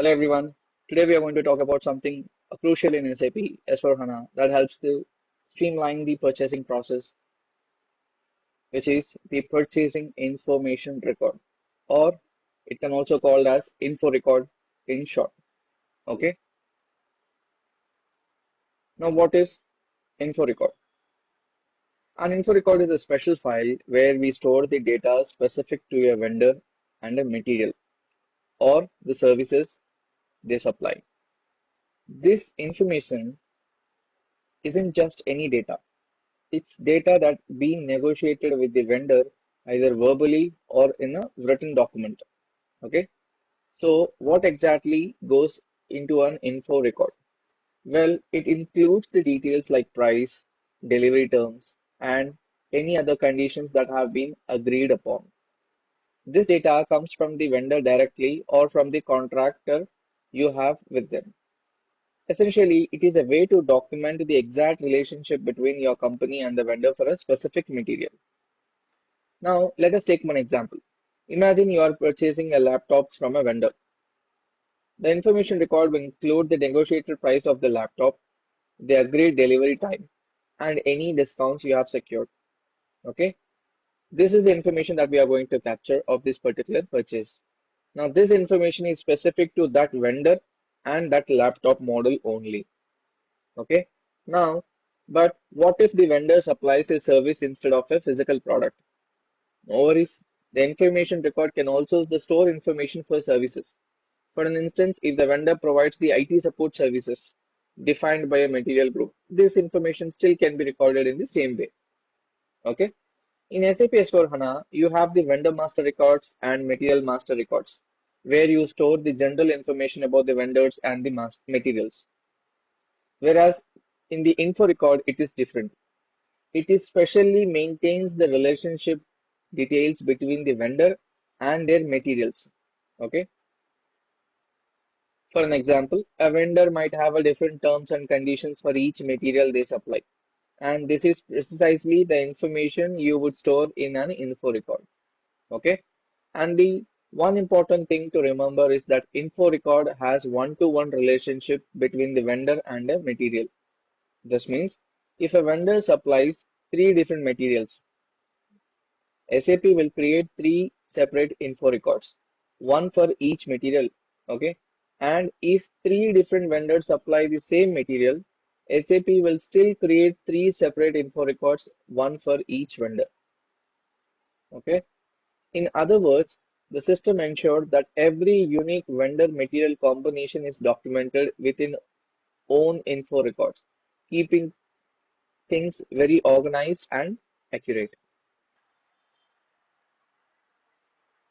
Hello everyone. Today we are going to talk about something crucial in SAP S/4HANA that helps to streamline the purchasing process, which is the purchasing information record, or it can also called as info record in short. Okay. Now what is info record? An info record is a special file where we store the data specific to a vendor and a material or the services they supply. This information isn't just any data. It's data that being negotiated with the vendor either verbally or in a written document. Okay. So what exactly goes into an info record? Well, it includes the details like price, delivery terms, and any other conditions that have been agreed upon. This data comes from the vendor directly or from the contractor you have with them. Essentially, it is a way to document the exact relationship between your company and the vendor for a specific material. Now, let us take one example. Imagine you are purchasing a laptop from a vendor. The information record will include the negotiated price of the laptop, the agreed delivery time, and any discounts you have secured. Okay, this is the information that we are going to capture of this particular purchase. Now, this information is specific to that vendor and that laptop model only. Okay, now, but what if the vendor supplies a service instead of a physical product? No worries. The information record can also store information for services. For an instance, if the vendor provides the IT support services defined by a material group, this information still can be recorded in the same way. Okay. In SAP S/4HANA, you have the vendor master records and material master records, where you store the general information about the vendors and the materials. Whereas in the info record, it is different. It is specially maintains the relationship details between the vendor and their materials. Okay. For an example, a vendor might have a different terms and conditions for each material they supply. And this is precisely the information you would store in an info record. Okay. And the one important thing to remember is that info record has one-to-one relationship between the vendor and the material. This means if a vendor supplies three different materials, SAP will create three separate info records, one for each material. Okay. And if three different vendors supply the same material, SAP will still create three separate info records, one for each vendor. Okay. In other words, the system ensured that every unique vendor material combination is documented within own info records, keeping things very organized and accurate.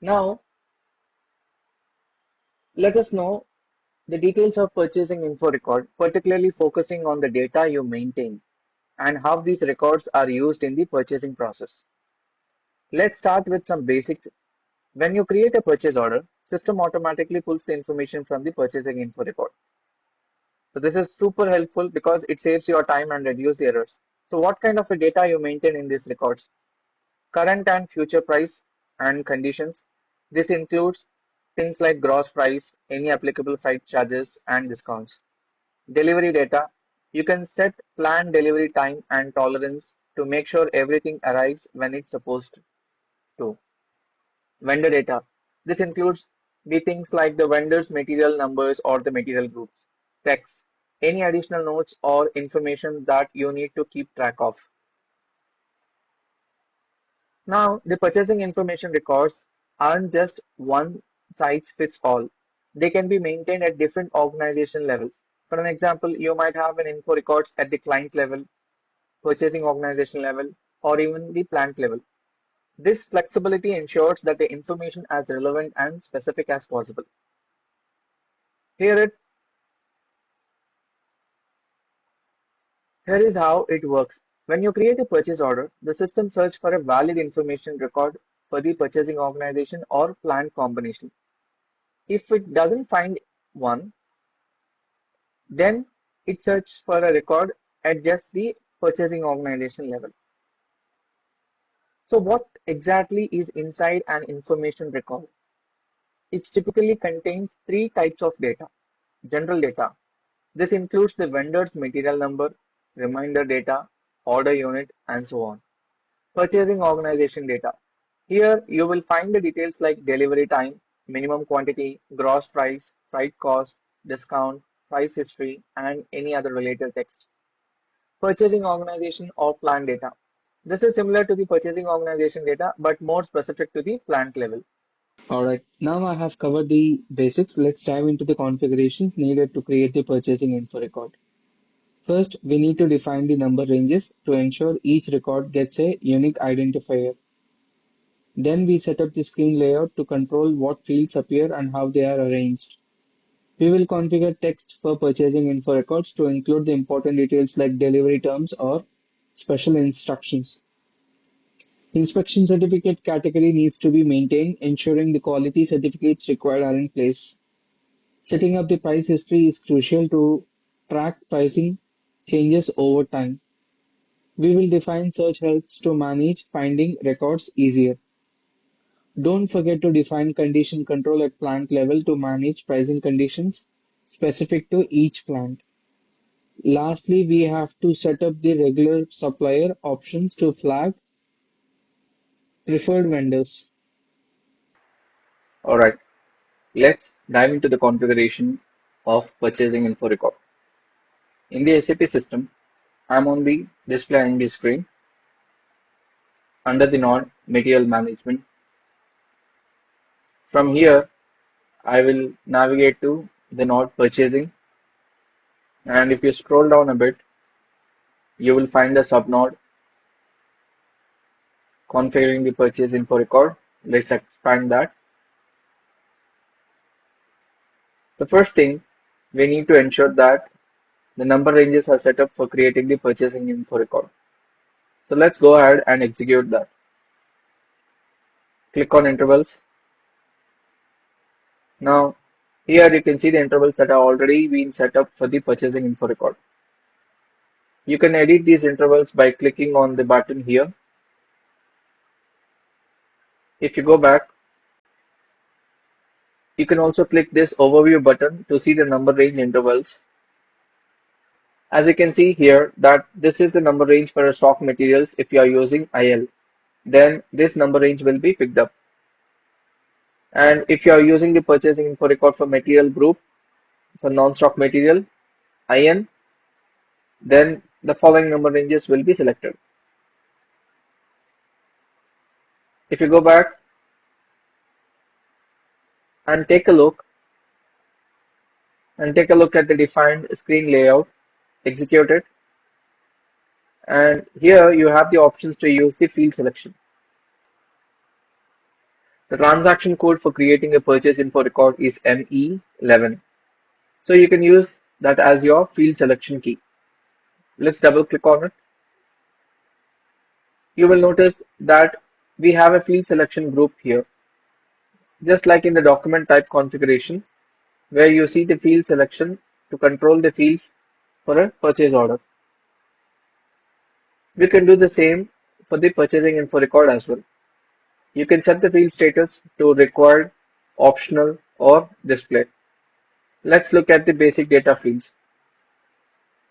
Now, let us know the details of purchasing info record, particularly focusing on the data you maintain and how these records are used in the purchasing process. Let's start with some basics. When you create a purchase order, system automatically pulls the information from the purchasing info record. So this is super helpful because it saves your time and reduces the errors. So what kind of a data you maintain in these records? Current and future price and conditions. This includes things like gross price, any applicable freight charges and discounts. Delivery data. You can set planned delivery time and tolerance to make sure everything arrives when it's supposed to. Vendor data. This includes the things like the vendor's material numbers or the material groups. Text. Any additional notes or information that you need to keep track of. Now, the purchasing information records aren't just one size fits all. They can be maintained at different organization levels. For an example, you might have an info records at the client level, purchasing organization level, or even the plant level. This flexibility ensures that the information is as relevant and specific as possible. Here is how it works. When you create a purchase order, the system searches for a valid information record for the purchasing organization or plant combination. If it doesn't find one, then it searches for a record at just the purchasing organization level. So what exactly is inside an information record? It typically contains three types of data. General data. This includes the vendor's material number, reminder data, order unit, and so on. Purchasing organization data. Here you will find the details like delivery time, minimum quantity, gross price, freight cost, discount, price history, and any other related text. Purchasing organization or plant data. This is similar to the purchasing organization data but more specific to the plant level. Alright, now I have covered the basics. Let's dive into the configurations needed to create the purchasing info record. First, we need to define the number ranges to ensure each record gets a unique identifier. Then we set up the screen layout to control what fields appear and how they are arranged. We will configure text for purchasing info records to include the important details like delivery terms or special instructions. Inspection certificate category needs to be maintained, ensuring the quality certificates required are in place. Setting up the price history is crucial to track pricing changes over time. We will define search helps to manage finding records easier. Don't forget to define condition control at plant level to manage pricing conditions specific to each plant. Lastly, we have to set up the regular supplier options to flag preferred vendors. Alright, let's dive into the configuration of purchasing info record. In the SAP system, I'm on the display IND screen under the node Material Management. From here, I will navigate to the node Purchasing, and if you scroll down a bit, you will find a subnode configuring the purchase info record. Let's expand that. The first thing, we need to ensure that the number ranges are set up for creating the purchasing info record. So let's go ahead and execute that. Click on intervals. Now, here you can see the intervals that are already been set up for the purchasing info record. You can edit these intervals by clicking on the button here. If you go back, you can also click this overview button to see the number range intervals. As you can see here that this is the number range for stock materials if you are using IL. Then this number range will be picked up. And if you are using the purchasing info record for material group, for non-stock material, IN, then the following number ranges will be selected. If you go back and take a look at the defined screen layout, execute it, and here you have the options to use the field selection. The transaction code for creating a purchase info record is ME11. So you can use that as your field selection key. Let's double click on it. You will notice that we have a field selection group here. Just like in the document type configuration, where you see the field selection to control the fields for a purchase order. We can do the same for the purchasing info record as well. You can set the field status to required, optional, or display. Let's look at the basic data fields.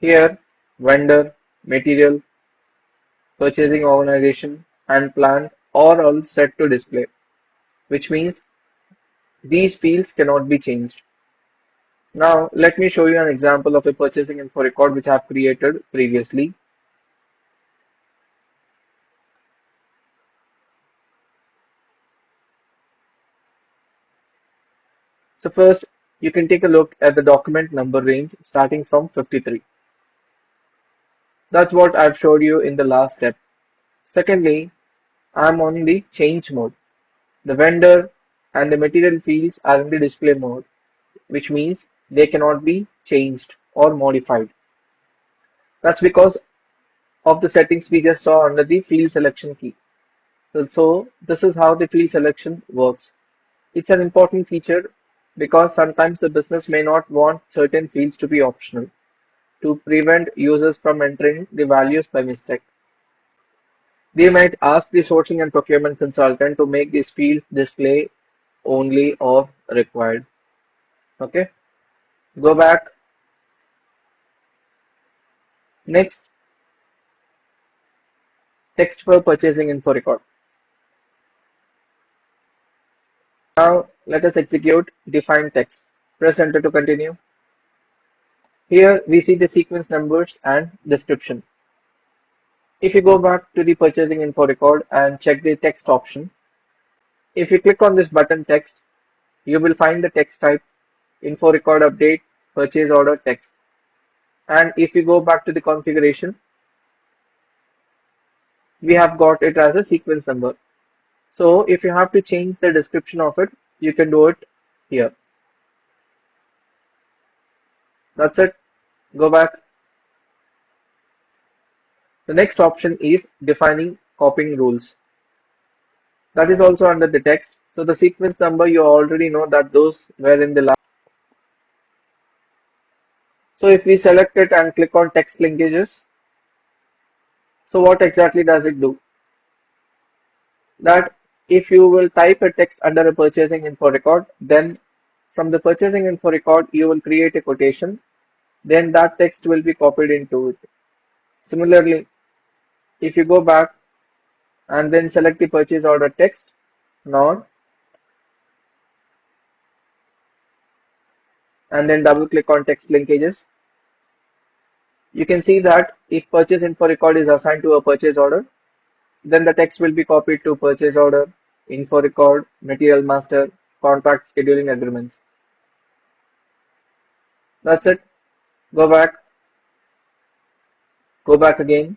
Here, vendor, material, purchasing organization, and plant are all set to display, which means these fields cannot be changed. Now, let me show you an example of a purchasing info record which I have created previously. So first, you can take a look at the document number range starting from 53. That's what I've showed you in the last step. Secondly, I'm on the change mode. The vendor and the material fields are in the display mode, which means they cannot be changed or modified. That's because of the settings we just saw under the field selection key. So this is how the field selection works. It's an important feature because sometimes the business may not want certain fields to be optional to prevent users from entering the values by mistake. They might ask the sourcing and procurement consultant to make these fields display only or required. Okay, go back. Next, text for purchasing info record. Now let us execute define text. Press enter to continue. Here we see the sequence numbers and description. If you go back to the purchasing info record and check the text option, if you click on this button text, you will find the text type info record update purchase order text. And if you go back to the configuration, we have got it as a sequence number. So if you have to change the description of it, you can do it here. That's it. Go back. The next option is defining copying rules. That is also under the text. So the sequence number, you already know that those were in the last. So if we select it and click on text linkages, so what exactly does it do? That if you will type a text under a purchasing info record, then from the purchasing info record, you will create a quotation, then that text will be copied into it. Similarly, if you go back and then select the purchase order text, none, and then double click on text linkages, you can see that if purchase info record is assigned to a purchase order, then the text will be copied to purchase order, info record, material master, contract scheduling agreements. That's it. Go back. Go back again.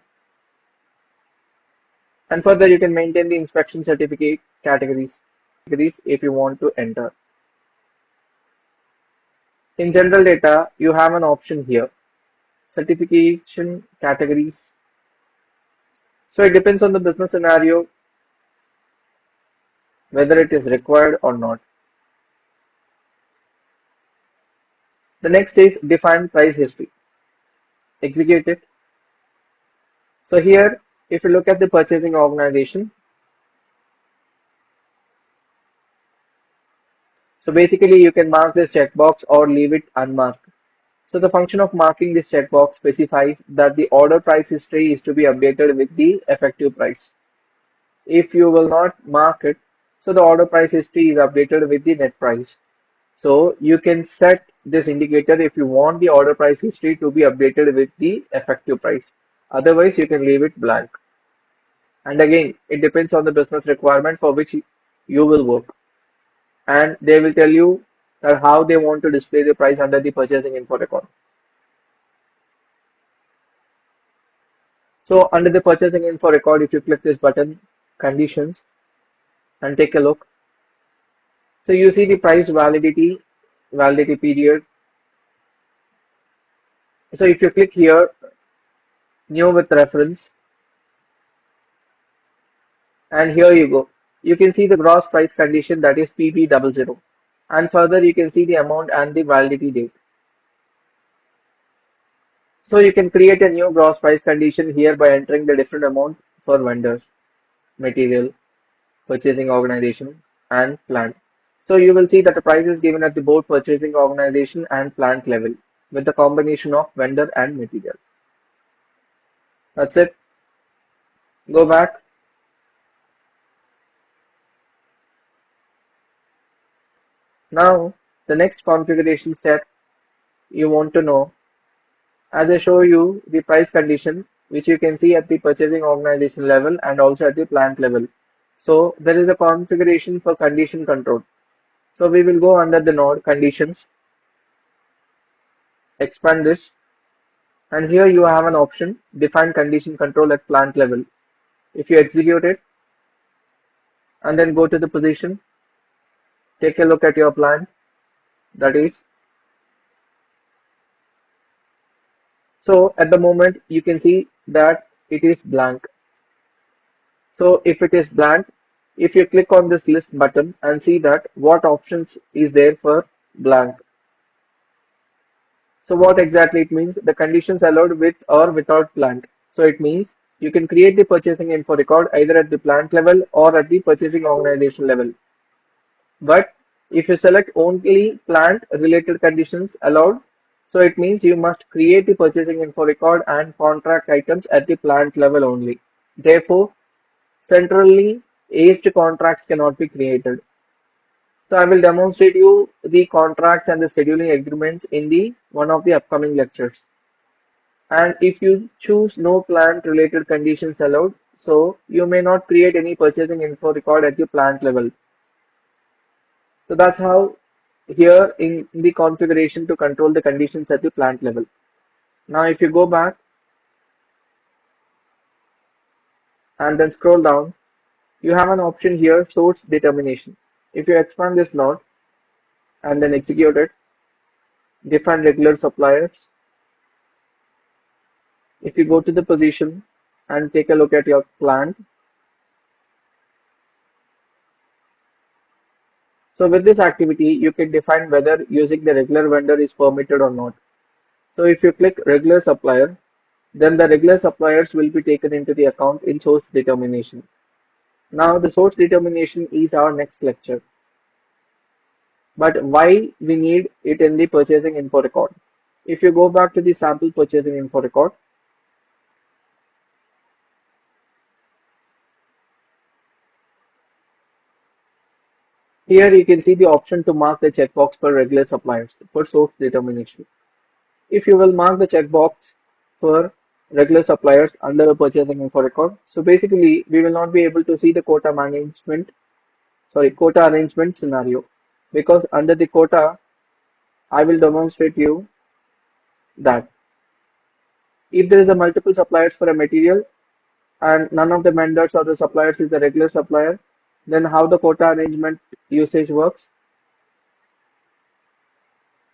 And further, you can maintain the inspection certificate categories if you want to enter. In general data, you have an option here, certification categories. So it depends on the business scenario, whether it is required or not. The next is define price history. Execute it. So here, if you look at the purchasing organization, so basically you can mark this checkbox or leave it unmarked. So the function of marking this checkbox specifies that the order price history is to be updated with the effective price. If you will not mark it, so the order price history is updated with the net price. So you can set this indicator if you want the order price history to be updated with the effective price. Otherwise, you can leave it blank. And again, it depends on the business requirement for which you will work. And they will tell you that how they want to display the price under the purchasing info record. So under the purchasing info record, if you click this button, conditions, and take a look. So you see the price validity period. So if you click here, new with reference, and here you go. You can see the gross price condition, that is PB00. And further you can see the amount and the validity date. So you can create a new gross price condition here by entering the different amount for vendors, material, purchasing organization, and plant. So you will see that the price is given at the both purchasing organization and plant level with the combination of vendor and material. That's it. Go back. Now, the next configuration step you want to know, as I show you the price condition, which you can see at the purchasing organization level and also at the plant level. So there is a configuration for condition control. So we will go under the node conditions, expand this, and here you have an option, define condition control at plant level. If you execute it and then go to the position, take a look at your plant, that is. So at the moment you can see that it is blank. So if it is blank, if you click on this list button and see that what options is there for blank. So what exactly it means, the conditions allowed with or without plant. So it means you can create the purchasing info record either at the plant level or at the purchasing organization level. But If you select only plant related conditions allowed, so it means you must create the purchasing info record and contract items at the plant level only. Therefore, centrally aged contracts cannot be created. So I will demonstrate you the contracts and the scheduling agreements in the one of the upcoming lectures. And if you choose no plant related conditions allowed, so you may not create any purchasing info record at the plant level. So that's how here in the configuration to control the conditions at the plant level. Now if you go back and then scroll down, you have an option here, source determination. If you expand this node and then execute it, define regular suppliers. If you go to the position and take a look at your plant, so with this activity, you can define whether using the regular vendor is permitted or not. So if you click regular supplier, then the regular suppliers will be taken into the account in source determination. Now the source determination is our next lecture. But why we need it in the purchasing info record? If you go back to the sample purchasing info record, here you can see the option to mark the checkbox for regular suppliers for source determination. If you will mark the checkbox for regular suppliers under the purchasing info record, so basically we will not be able to see the quota arrangement scenario, because under the quota I will demonstrate you that if there is a multiple suppliers for a material and none of the vendors or the suppliers is a regular supplier, then how the quota arrangement usage works.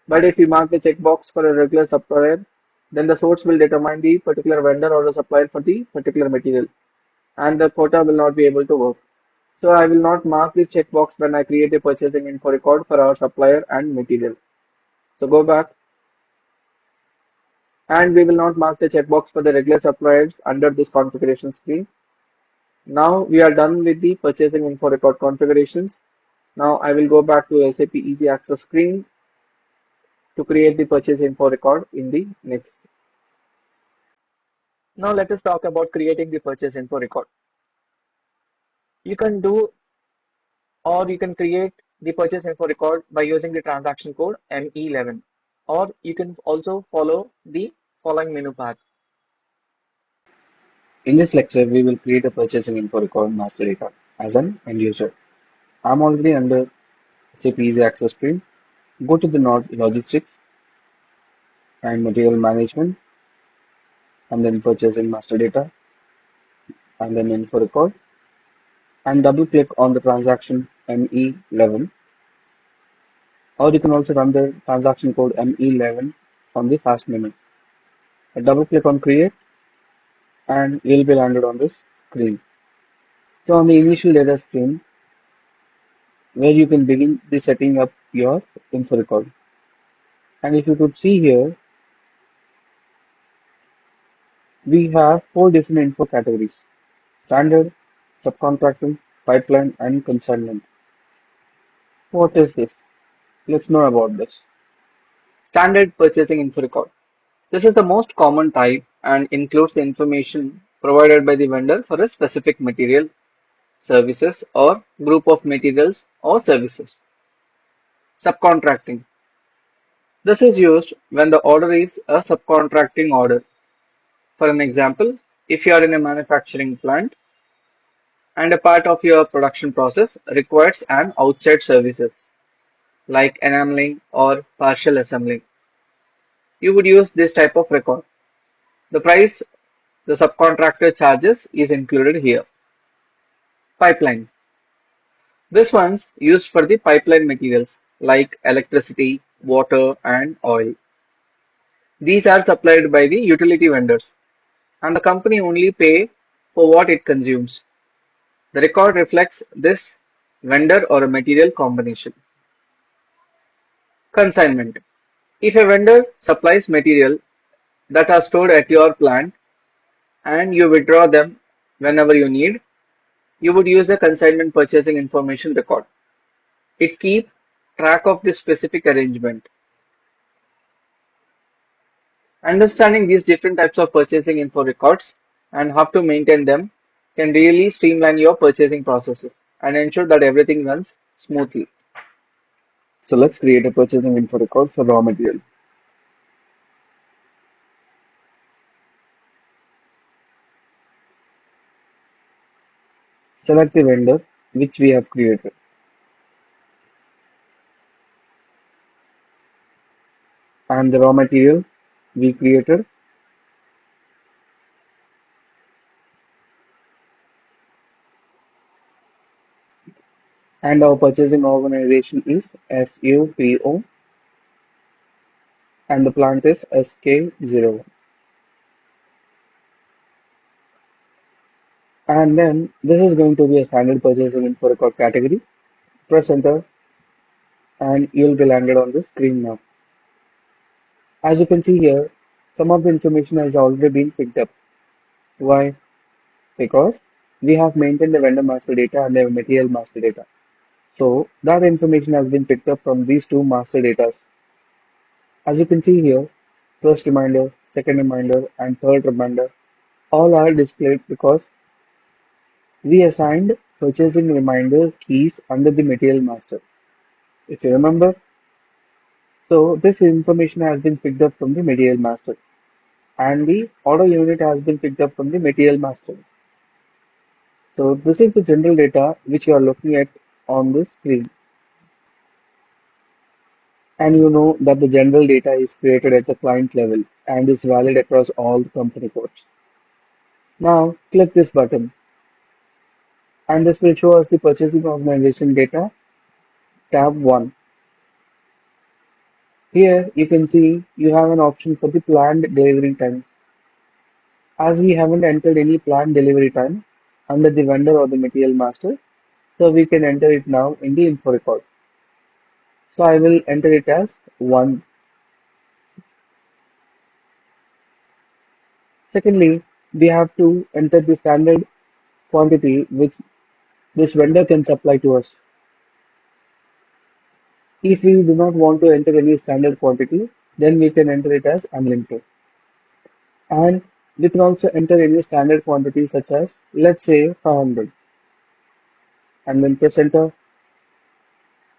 But if we mark the checkbox for a regular supplier, then the source will determine the particular vendor or the supplier for the particular material, and the quota will not be able to work. So I will not mark this checkbox when I create a purchasing info record for our supplier and material. So go back, and we will not mark the checkbox for the regular suppliers under this configuration screen. Now we are done with the purchasing info record configurations. Now I will go back to SAP Easy Access screen to create the purchase info record in the next. Now let us talk about creating the purchase info record. You can do or you can create the purchase info record by using the transaction code ME11, or you can also follow the following menu path. In this lecture, we will create a purchasing info record master data as an end user. I'm already under SAP Easy Access screen. Go to the node Logistics and Material Management, and then Purchasing Master Data, and then Info Record, and double click on the transaction ME11, or you can also run the transaction code ME11 on the fast menu. Double click on Create, and you'll be landed on this screen. So on the initial data screen, where you can begin the setting up your info record. And if you could see here, we have four different info categories: standard, subcontracting, pipeline, and consignment. What is this? Let's know about this. Standard purchasing info record. This is the most common type and includes the information provided by the vendor for a specific material, services, or group of materials or services. Subcontracting. This is used when the order is a subcontracting order. For an example, if you are in a manufacturing plant and a part of your production process requires an outside services like enameling or partial assembling, you would use this type of record. The price the subcontractor charges is included here. Pipeline. This one's used for the pipeline materials like electricity, water, and oil. These are supplied by the utility vendors, and the company only pay for what it consumes. The record reflects this vendor or a material combination. Consignment. If a vendor supplies material that are stored at your plant and you withdraw them whenever you need, you would use a consignment purchasing information record. It keeps track of the specific arrangement. Understanding these different types of purchasing info records and how to maintain them can really streamline your purchasing processes and ensure that everything runs smoothly. So let's create a purchasing info record for raw material. Select the vendor which we have created and the raw material we created, and our purchasing organization is SUPO and the plant is SK0. And then this is going to be a standard purchasing info record category. Press enter and you'll be landed on the screen now. As you can see here, some of the information has already been picked up. Why? Because we have maintained the vendor master data and the material master data. So that information has been picked up from these two master datas. As you can see here, first reminder, second reminder, and third reminder all are displayed because we assigned purchasing reminder keys under the material master. If you remember, so this information has been picked up from the material master and the order unit has been picked up from the material master. So this is the general data which you are looking at on the screen. And you know that the general data is created at the client level and is valid across all the company codes. Now click this button and this will show us the purchasing organization data tab 1. Here you can see you have an option for the planned delivery times. As we haven't entered any planned delivery time under the vendor or the material master, so we can enter it now in the info record. So I will enter it as 1. Secondly, we have to enter the standard quantity which this vendor can supply to us. If we do not want to enter any standard quantity, then we can enter it as unlimited. And we can also enter any standard quantity such as, let's say, 500. And then press enter.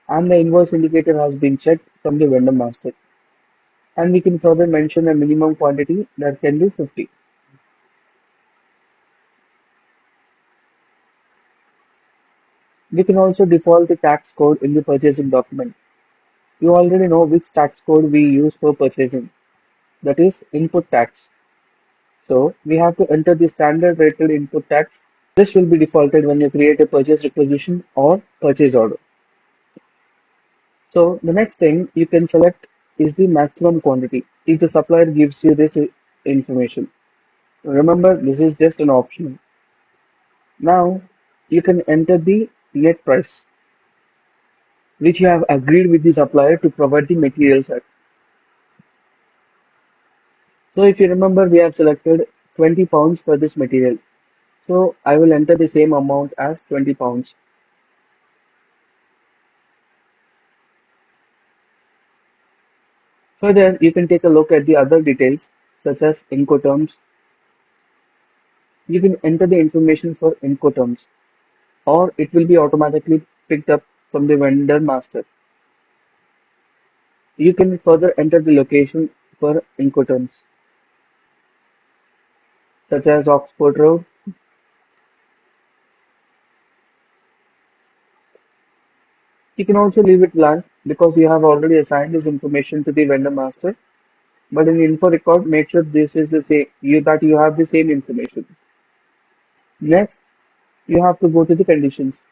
And the invoice indicator has been checked from the vendor master. And we can further mention a minimum quantity that can be 50. We can also default the tax code in the purchasing document. You already know which tax code we use for purchasing, that is input tax. So we have to enter the standard rated input tax. This will be defaulted when you create a purchase requisition or purchase order. So the next thing you can select is the maximum quantity if the supplier gives you this information. Remember, this is just an option. Now you can enter the net price which you have agreed with the supplier to provide the materials at. So if you remember, we have selected 20 pounds for this material. So I will enter the same amount as 20 pounds. Further, you can take a look at the other details such as Incoterms. You can enter the information for Incoterms or it will be automatically picked up from the vendor master. You can further enter the location for Incoterms such as Oxford Road. You can also leave it blank because you have already assigned this information to the vendor master. But in the info record, make sure this is the same that you have the same information. Next, you have to go to the conditions.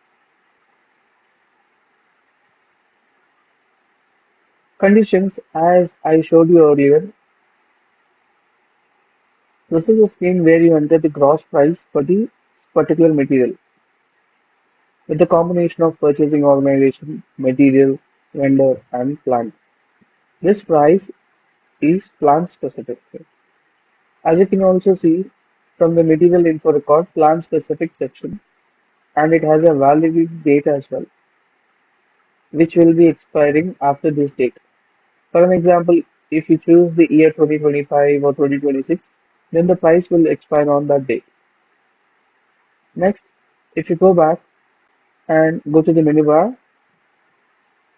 Conditions, as I showed you earlier, this is a screen where you enter the gross price for the particular material with the combination of purchasing organization, material, vendor, and plant. This price is plant specific. As you can also see from the material info record, plant specific section, and it has a validity date as well. which will be expiring after this date. For an example, if you choose the year 2025 or 2026, then the price will expire on that date. Next, if you go back and go to the menu bar,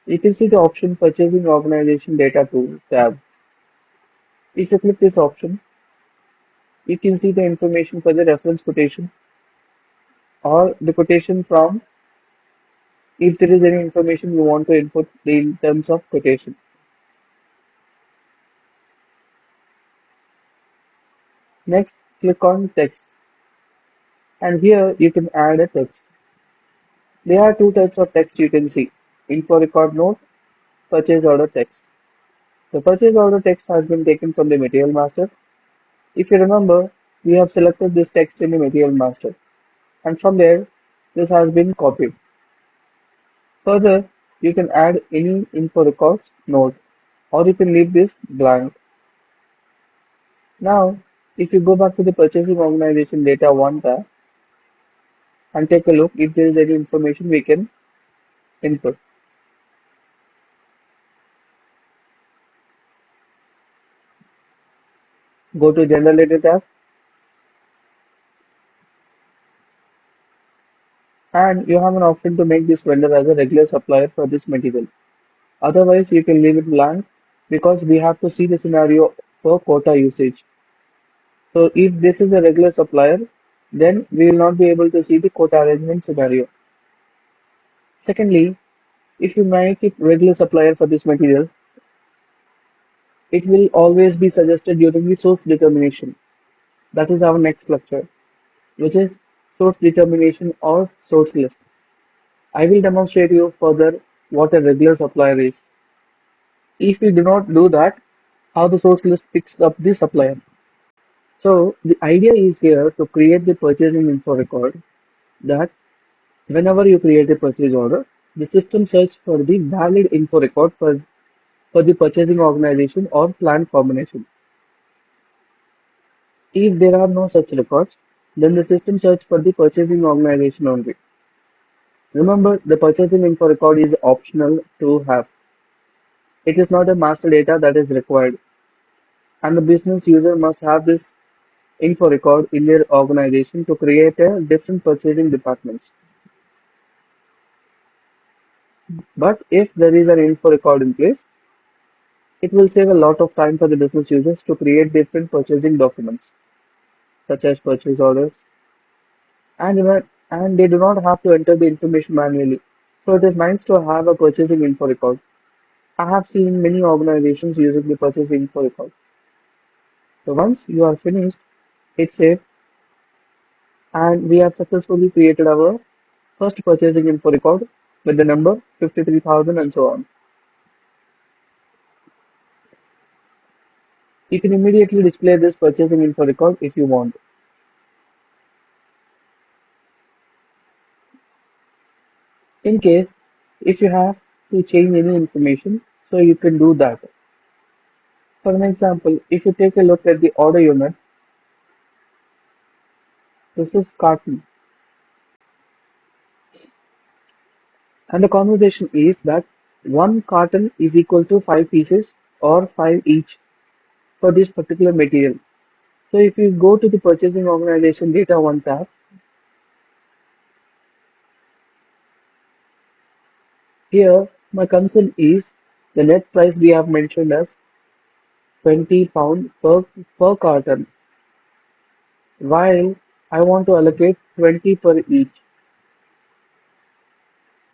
you can see the option Purchasing Organization Data Tool tab. If you click this option, you can see the information for the reference quotation or the quotation from if there is any information you want to input in terms of quotation. Next, click on text and here you can add a text. There are two types of text you can see: info record note, purchase order text. The purchase order text has been taken from the material master. If you remember, we have selected this text in the material master and from there this has been copied. Further, you can add any info records note or you can leave this blank. Now, if you go back to the purchasing organization data 1 tab and take a look if there is any information we can input. Go to general data tab and you have an option to make this vendor as a regular supplier for this material. Otherwise, you can leave it blank because we have to see the scenario for quota usage. So if this is a regular supplier, then we will not be able to see the quota arrangement scenario. Secondly, if you make it regular supplier for this material, it will always be suggested during the source determination. That is our next lecture, which is source determination or source list. I will demonstrate you further what a regular supplier is. If we do not do that, how the source list picks up the supplier. So the idea is here to create the purchasing info record that whenever you create a purchase order, the system search for the valid info record for the purchasing organization or plant combination. If there are no such records, then the system search for the purchasing organization only. Remember, the purchasing info record is optional to have. It is not a master data that is required, and the business user must have this info record in their organization to create a different purchasing departments. But if there is an info record in place, it will save a lot of time for the business users to create different purchasing documents, such as purchase orders, and they do not have to enter the information manually. So it is nice to have a purchasing info record. I have seen many organizations using the purchasing info record. So once you are finished, hit save, and we have successfully created our first purchasing info record with the number 53,000 and so on. You can immediately display this purchasing info record if you want. In case if you have to change any information, so you can do that. For an example, if you take a look at the order unit, this is carton. And the conversation is that one carton is equal to 5 pieces or 5 each for this particular material. So if you go to the purchasing organization data 1 tab, here my concern is the net price we have mentioned as £20 per carton, while I want to allocate 20 per each.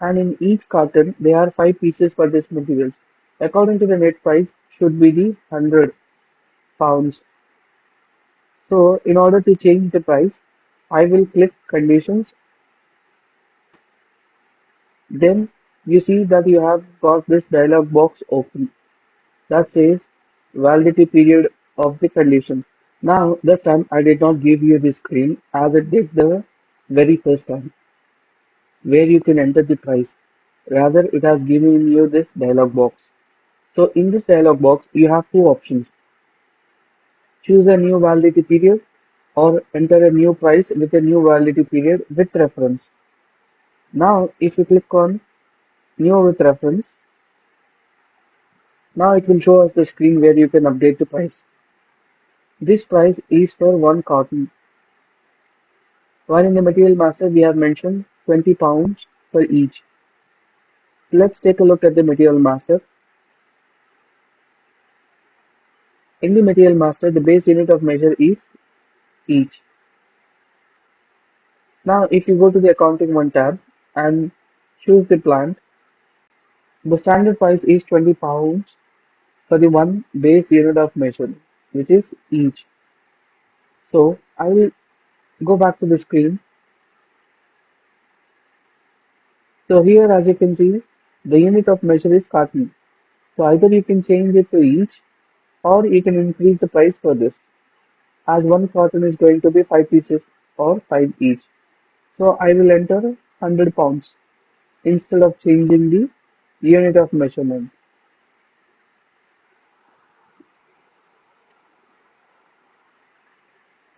And in each carton there are 5 pieces for this materials. According to the net price should be the £100. So in order to change the price, I will click conditions. Then you see that you have got this dialog box open that says validity period of the conditions. Now this time I did not give you the screen as it did the very first time where you can enter the price. Rather it has given you this dialog box. So in this dialog box you have two options. Choose a new validity period or enter a new price with a new validity period with reference. Now if you click on new with reference. Now it will show us the screen where you can update the price. This price is for one carton, while in the material master we have mentioned £20 for each. Let's take a look at the material master. In the material master, the base unit of measure is each. Now if you go to the accounting one tab and choose the plant, the standard price is £20 for the one base unit of measure, which is each. So I will go back to the screen. So here as you can see, the unit of measure is carton. So either you can change it to each or you can increase the price for this, as one carton is going to be 5 pieces or 5 each. So I will enter £100 instead of changing the unit of measurement.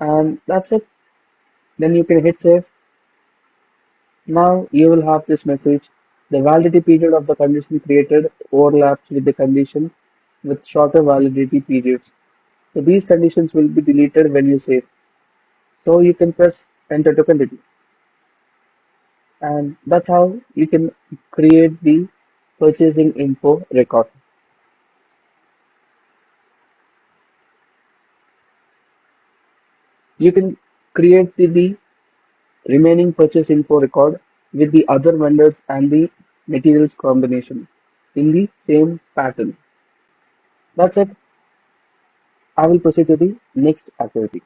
And that's it. Then you can hit save. Now you will have this message. The validity period of the condition created overlaps with the condition with shorter validity periods. So these conditions will be deleted when you save. So you can press enter to continue. And that's how you can create the purchasing info record. You can create the remaining purchase info record with the other vendors and the materials combination in the same pattern. That's it. I will proceed to the next activity.